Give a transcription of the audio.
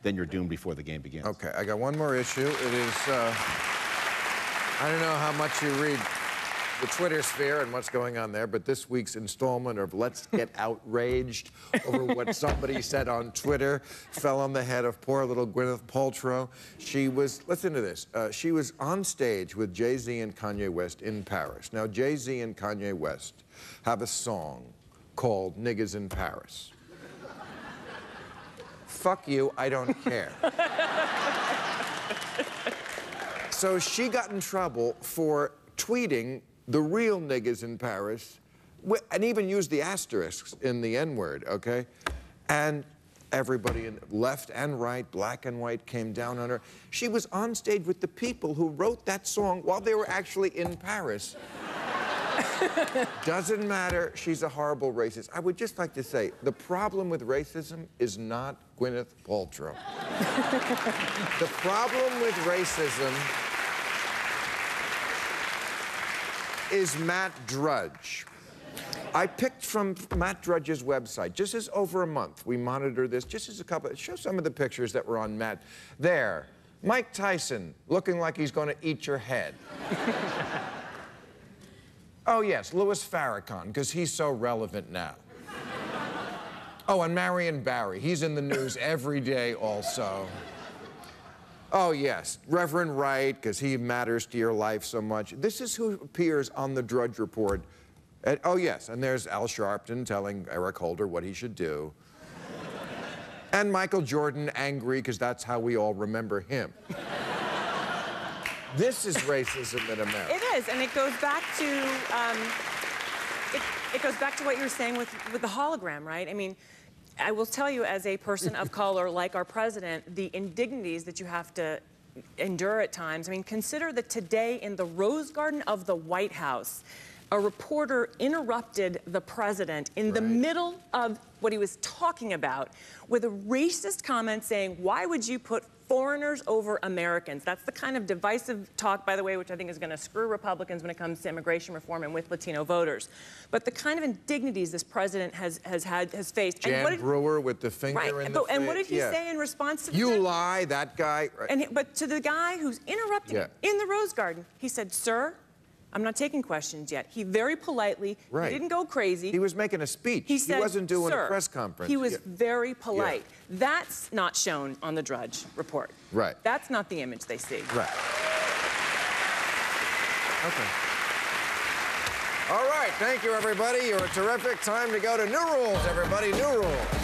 then you're doomed before the game begins. Okay, I got one more issue. It is, I don't know how much you read the Twitter sphere and what's going on there, but this week's installment of Let's Get Outraged over what somebody said on Twitter fell on the head of poor little Gwyneth Paltrow. She was, listen to this, she was on stage with Jay-Z and Kanye West in Paris. Now, Jay-Z and Kanye West have a song called Niggas in Paris. Fuck you, I don't care. So she got in trouble for tweeting the real niggas in Paris, and even used the asterisks in the N-word, okay? And everybody in left and right, black and white, came down on her. She was on stage with the people who wrote that song while they were actually in Paris. Doesn't matter, she's a horrible racist. I would just like to say, the problem with racism is not Gwyneth Paltrow. The problem with racism is Matt Dredge. I picked from Matt Dredge's website, just as over a month, we monitor this, just as a couple, show some of the pictures that were on Matt. There, Mike Tyson, looking like he's gonna eat your head. Oh yes, Louis Farrakhan, because he's so relevant now. Oh, and Marion Barry, he's in the news every day also. Oh, yes, Reverend Wright, because he matters to your life so much. This is who appears on the Drudge Report. Oh, yes, and there's Al Sharpton telling Eric Holder what he should do. And Michael Jordan angry, because that's how we all remember him. This is racism in America. It is, and it goes back to, it goes back to what you were saying with the hologram, right? I mean, I will tell you, as a person of color, like our president, the indignities that you have to endure at times. I mean, consider that today in the Rose Garden of the White House, a reporter interrupted the president in the middle of what he was talking about with a racist comment saying, why would you put foreigners over Americans? That's the kind of divisive talk, by the way, which I think is going to screw Republicans when it comes to immigration reform and with Latino voters. But the kind of indignities this president has faced. Jan Brewer with the finger in the face. And what did he say in response to the You lie, that guy. Right. But to the guy who's interrupting him in the Rose Garden, he said, sir, I'm not taking questions yet. He very politely, he didn't go crazy. He was making a speech. He said, wasn't doing a press conference. He was very polite. That's not shown on the Drudge Report. Right. That's not the image they see. Right. Okay. All right, thank you, everybody. You're a terrific time to go to New Rules, everybody. New Rules.